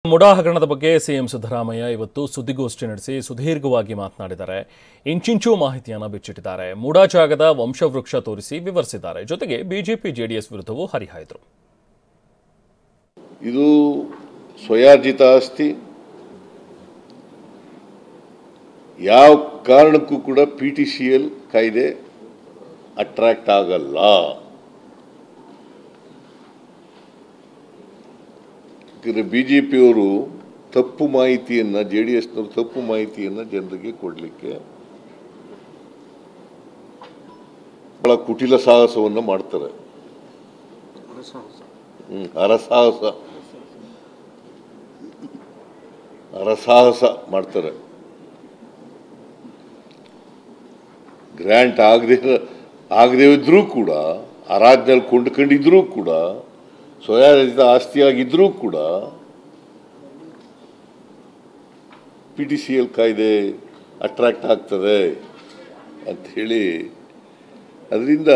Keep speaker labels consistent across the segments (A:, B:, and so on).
A: ಮುಡಾ ಹಗರಣದ ಬಗ್ಗೆ ಸಿಎಂ ಸಿದ್ದರಾಮಯ್ಯ ಇವತ್ತು ಸುದ್ದಿಗೋಷ್ಠಿ ನಡೆಸಿ ಸುದೀರ್ಘವಾಗಿ ಮಾತನಾಡಿದ್ದಾರೆ. ಇಂಚಿಂಚೂ ಮಾಹಿತಿಯನ್ನು ಬಿಚ್ಚಿಟ್ಟಿದ್ದಾರೆ. ಮುಡಾ ಜಾಗದ ವಂಶವೃಕ್ಷ ತೋರಿಸಿ ವಿವರಿಸಿದ್ದಾರೆ. ಜೊತೆಗೆ ಬಿಜೆಪಿ ಜೆಡಿಎಸ್ ವಿರುದ್ಧವೂ ಹರಿಹಾಯ್ದರು.
B: ಇದು ಸ್ವಯಾರ್ಜಿತ ಆಸ್ತಿ. ಯಾವ ಕಾರಣಕ್ಕೂ ಕೂಡ PTCL ಕಾಯ್ದೆ ಅಟ್ರಾಕ್ಟ್ ಆಗಲ್ಲ. ಬಿಜೆಪಿಯವರು ತಪ್ಪು ಮಾಹಿತಿಯನ್ನ JDSನವರು ತಪ್ಪು ಮಾಹಿತಿಯನ್ನ ಜನರಿಗೆ ಕೊಡಲಿಕ್ಕೆ ಬಹಳ ಕುಟಿಲ ಸಾಹಸವನ್ನು ಮಾಡ್ತಾರೆ. ಹರಸಾಹಸ ಮಾಡ್ತಾರೆ. ಗ್ರ್ಯಾಂಟ್ ಆಗದೇ ಇದ್ರೂ ಕೂಡ, ಆ ರಾಜ್ಯದಲ್ಲಿ ಕೊಂಡ್ಕೊಂಡಿದ್ರೂ ಕೂಡ, ಸ್ವಯಾರ್ಜಿತ ಆಸ್ತಿಯಾಗಿದ್ರೂ ಕೂಡ PTCL ಕಾಯ್ದೆ ಅಟ್ರಾಕ್ಟ್ ಆಗ್ತದೆ ಅಂತ ಹೇಳಿ, ಅದರಿಂದ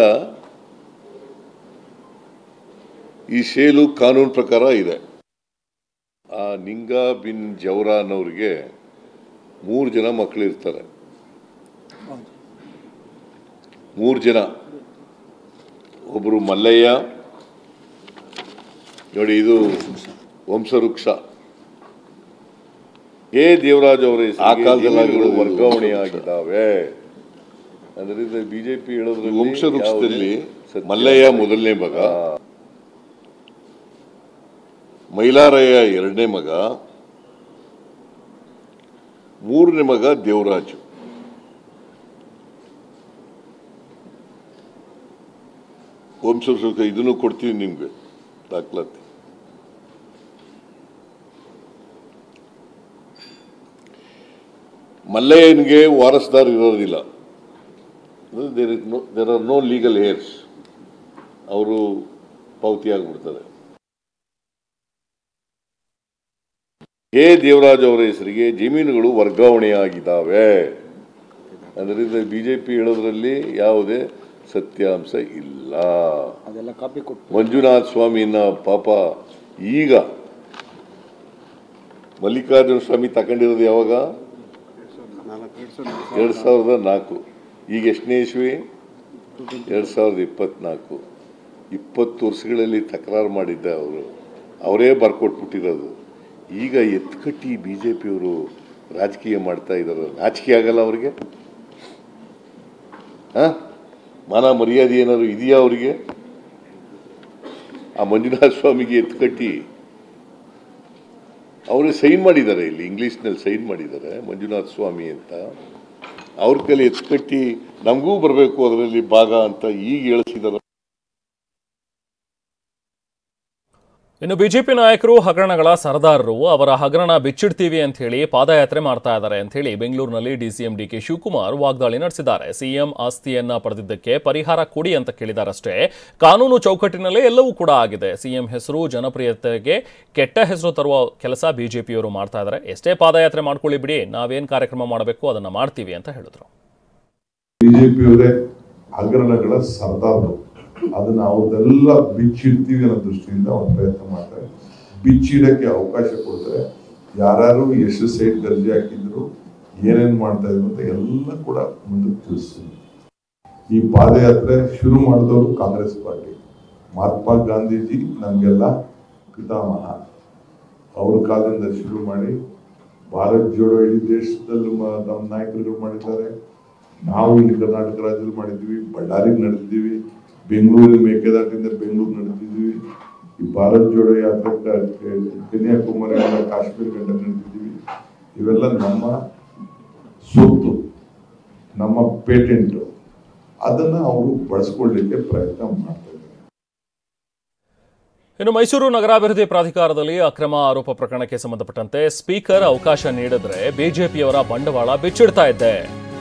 B: ಈ ಸೇಲು ಕಾನೂನು ಪ್ರಕಾರ ಇದೆ. ಆ ನಿಂಗಾ ಬಿನ್ ಜವರಾ ಅನ್ನೋರಿಗೆ 3 ಜನ ಮಕ್ಕಳಿರ್ತಾರೆ. 3 ಜನ. ಒಬ್ಬರು ಮಲ್ಲಯ್ಯ, ನೋಡಿ ಇದು ವಂಶವೃಕ್ಷ. ದೇವರಾಜ್ ಅವರ ಆ ಕಾಲದಲ್ಲಿ ವರ್ಗಾವಣೆಯಾಗಿದ್ದಾವೆ. ಅದರಿಂದ ಬಿಜೆಪಿ ಹೇಳೋದ್ರಲ್ಲಿ ವಂಶವೃಕ್ಷದಲ್ಲಿ ಮಲ್ಲಯ್ಯ ಮೊದಲನೇ ಮಗ, ಮೈಲಾರಯ್ಯ 2ನೇ ಮಗ, 3ನೇ ಮಗ ದೇವರಾಜು. ವಂಶವೃಕ್ಷ ಇದನ್ನು ಕೊಡ್ತೀವಿ ನಿಮ್ಗೆ ದಾಖಲಾತಿ. ಮಲ್ಲಯ್ಯನಿಗೆ ವಾರಸ್ದಾರ್ ಇರೋದಿಲ್ಲ. There are no legal heirs. ಅವರು ಪಾವತಿ ಆಗಿಬಿಡ್ತಾರೆ. ದೇವರಾಜ್ ಅವರ ಹೆಸರಿಗೆ ಜಮೀನುಗಳು ವರ್ಗಾವಣೆಯಾಗಿದ್ದಾವೆ. ಅದರಿಂದ ಬಿಜೆಪಿ ಹೇಳೋದ್ರಲ್ಲಿ ಯಾವುದೇ ಸತ್ಯಾಂಶ ಇಲ್ಲ. ಮಂಜುನಾಥ ಸ್ವಾಮಿನ ಪಾಪ ಈಗ ಮಲ್ಲಿಕಾರ್ಜುನ ಸ್ವಾಮಿ ತಗೊಂಡಿರೋದು ಯಾವಾಗ? 2004. ಈಗ ಎಷ್ಟನೇ ಇಸ್ವಿ? 2024. 20 ವರ್ಷಗಳಲ್ಲಿ ತಕರಾರು ಮಾಡಿದ್ದ ಅವರೇ ಬರ್ಕೊಟ್ಬಿಟ್ಟಿರೋದು. ಈಗ ಎತ್ಕಟ್ಟಿ ಬಿಜೆಪಿಯವರು ರಾಜಕೀಯ ಮಾಡ್ತಾ ಇದ್ದಾರೆ. ನಾಚಿಕೆ ಆಗಲ್ಲ ಅವ್ರಿಗೆ? ಮಾನ ಮರ್ಯಾದೆ ಏನಾದ್ರು ಇದೆಯಾ ಅವರಿಗೆ? ಆ ಮಂಜುನಾಥ ಸ್ವಾಮಿಗೆ ಎತ್ಕಟ್ಟಿ ಅವರೇ ಸೈನ್ ಮಾಡಿದ್ದಾರೆ, ಇಲ್ಲಿ ಇಂಗ್ಲೀಷ್ನಲ್ಲಿ ಸೈನ್ ಮಾಡಿದ್ದಾರೆ ಮಂಜುನಾಥ ಸ್ವಾಮಿ ಅಂತ. ಅವ್ರ ಕೈಲಿ ಎತ್ಕಟ್ಟಿ ನಮಗೂ ಬರಬೇಕು ಅದರಲ್ಲಿ ಭಾಗ ಅಂತ ಈಗ ಹೇಳಿಸಿದ್ದಾರೆ.
A: ಇನ್ನು ಬಿಜೆಪಿ ನಾಯಕರು ಹಗರಣಗಳ ಸರದಾರರು, ಅವರ ಹಗರಣ ಬಿಚ್ಚಿಡ್ತೀವಿ ಅಂತ ಹೇಳಿ ಪಾದಯಾತ್ರೆ ಮಾಡ್ತಾ ಇದ್ದಾರೆ ಅಂತ ಹೇಳಿ ಬೆಂಗಳೂರಿನಲ್ಲಿ DCM DK ಶಿವಕುಮಾರ್ ವಾಗ್ದಾಳಿ ನಡೆಸಿದ್ದಾರೆ. ಸಿಎಂ ಆಸ್ತಿಯನ್ನ ಪಡೆದಿದ್ದಕ್ಕೆ ಪರಿಹಾರ ಕೊಡಿ ಅಂತ ಕೇಳಿದಾರಷ್ಟೇ. ಕಾನೂನು ಚೌಕಟ್ಟಿನಲ್ಲೇ ಎಲ್ಲವೂ ಕೂಡ ಆಗಿದೆ. ಸಿಎಂ ಹೆಸರು ಜನಪ್ರಿಯತೆಗೆ ಕೆಟ್ಟ ಹೆಸರು ತರುವ ಕೆಲಸ ಬಿಜೆಪಿಯವರು ಮಾಡ್ತಾ ಇದ್ದಾರೆ. ಎಷ್ಟೇ ಪಾದಯಾತ್ರೆ ಮಾಡ್ಕೊಳ್ಳಿ ಬಿಡಿ, ನಾವೇನ್ ಕಾರ್ಯಕ್ರಮ ಮಾಡಬೇಕು ಅದನ್ನ ಮಾಡ್ತೀವಿ ಅಂತ ಹೇಳಿದ್ರು.
C: ಬಿಜೆಪಿಯವರೇ ಹಗರಣಗಳ ಸರದಾರರು. ಅದನ್ನ ಅವ್ರದೆಲ್ಲ ಬಿಚ್ಚಿಡ್ತೀವಿ ಅನ್ನೋ ದೃಷ್ಟಿಯಿಂದ ಒಂದು ಪ್ರಯತ್ನ ಮಾಡ್ತಾರೆ. ಬಿಚ್ಚಿಡಕ್ಕೆ ಅವಕಾಶ ಕೊಡ್ತಾರೆ. ಯಾರು ಎಷ್ಟು ಸೈಟ್ ದರ್ಜೆ ಹಾಕಿದ್ರು, ಏನೇನ್ ಮಾಡ್ತಾ ಇದ್ರು ಅಂತ ಎಲ್ಲ ಕೂಡ ಮುಂದಕ್ಕೆ ತಿಳಿಸ್ತೀನಿ. ಈ ಪಾದಯಾತ್ರೆ ಶುರು ಮಾಡಿದವರು ಕಾಂಗ್ರೆಸ್ ಪಾರ್ಟಿ. ಮಹಾತ್ಮ ಗಾಂಧೀಜಿ ನಮ್ಗೆಲ್ಲ ಪಿತಾಮಹ. ಅವ್ರ ಕಾಲದಿಂದ ಶುರು ಮಾಡಿ ಭಾರತ್ ಜೋಡೋ ಇಡೀ ದೇಶದಲ್ಲಿ ನಮ್ಮ ನಾಯಕರುಗಳು ಮಾಡಿದ್ದಾರೆ. ನಾವು ಇಲ್ಲಿ ಕರ್ನಾಟಕ ರಾಜ್ಯದಲ್ಲಿ ಮಾಡಿದ್ವಿ, ಬಳ್ಳಾರಿಗೆ ನಡೆದಿದ್ದೀವಿ, ಬೆಂಗಳೂರಿನ ಮೇಕೆದಾಟಿಂದ ಬೆಂಗಳೂರು ನಡೆದಿದ್ದೀವಿ. ಈ ಭಾರತ್ ಜೋಡೋ ಯಾತ್ರೆ ಕನ್ಯಾಕುಮಾರಿ ಕಾಶ್ಮೀರ ಗಂಟ ನಡೆದಿದ್ದೀವಿ. ಇವೆಲ್ಲ ನಮ್ಮ ಸೊತ್ತು, ನಮ್ಮ ಪೇಟೆಂಟ್. ಅದನ್ನ ಅವರು ಬಳಸ್ಕೊಳ್ಳಿಕ್ಕೆ ಪ್ರಯತ್ನ ಮಾಡ್ತಾ ಇದ್ದಾರೆ.
A: ಇನ್ನು ಮೈಸೂರು ನಗರಾಭಿವೃದ್ಧಿ ಪ್ರಾಧಿಕಾರದಲ್ಲಿ ಅಕ್ರಮ ಆರೋಪ ಪ್ರಕರಣಕ್ಕೆ ಸಂಬಂಧಪಟ್ಟಂತೆ ಸ್ಪೀಕರ್ ಅವಕಾಶ ನೀಡಿದ್ರೆ ಬಿಜೆಪಿಯವರ ಬಂಡವಾಳ ಬಿಚ್ಚಿಡ್ತಾ ಇದ್ದೆ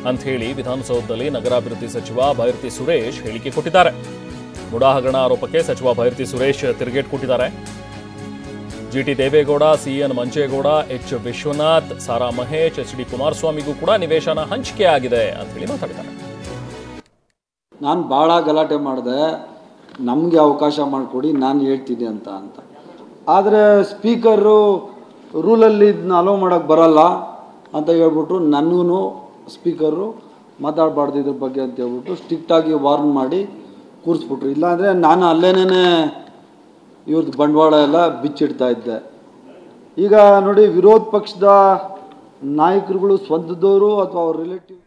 A: ಅಂತ ಹೇಳಿ ವಿಧಾನಸೌಧದಲ್ಲಿ ನಗರಾಭಿವೃದ್ಧಿ ಸಚಿವ ಭೈರತಿ ಸುರೇಶ್ ಹೇಳಿಕೆ ಕೊಟ್ಟಿದ್ದಾರೆ. ಮುಡಾ ಹಗರಣ ಆರೋಪಕ್ಕೆ ಸಚಿವ ಭೈರತಿ ಸುರೇಶ್ ತಿರುಗೇಟು ಕೊಟ್ಟಿದ್ದಾರೆ. GT Deve Gowda, CN Manjegowda, H Vishwanath, Sara Mahesh, HD ಕುಮಾರಸ್ವಾಮಿಗೂ ಕೂಡ ನಿವೇಶನ ಹಂಚಿಕೆ ಆಗಿದೆ ಅಂತ ಹೇಳಿ ಮಾತಾಡಿದ್ದಾರೆ.
D: ನಾನು ಭಾಳ ಗಲಾಟೆ ಮಾಡಿದೆ, ನಮಗೆ ಅವಕಾಶ ಮಾಡಿಕೊಡಿ, ನಾನು ಹೇಳ್ತೀನಿ ಅಂತ. ಆದರೆ ಸ್ಪೀಕರು ರೂಲಲ್ಲಿ ಇದನ್ನ ಅಲೋ ಮಾಡೋಕ್ಕೆ ಬರಲ್ಲ ಅಂತ ಹೇಳ್ಬಿಟ್ಟು ನನಗೂ ಸ್ಪೀಕರು ಮಾತಾಡಬಾರ್ದು ಇದ್ರ ಬಗ್ಗೆ ಅಂತ ಹೇಳ್ಬಿಟ್ಟು ಸ್ಟ್ರಿಕ್ಟಾಗಿ ವಾರ್ನ್ ಮಾಡಿ ಕೂರಿಸ್ಬಿಟ್ರು. ಇಲ್ಲಾಂದರೆ ನಾನು ಅಲ್ಲೇನೇ ಇವ್ರದ್ದು ಬಂಡವಾಳ ಎಲ್ಲ ಬಿಚ್ಚಿಡ್ತಾ ಇದ್ದೆ. ಈಗ ನೋಡಿ, ವಿರೋಧ ಪಕ್ಷದ ನಾಯಕರುಗಳು ಸ್ವಂತದವರು ಅಥವಾ ಅವ್ರ ರಿಲೇಟಿವ್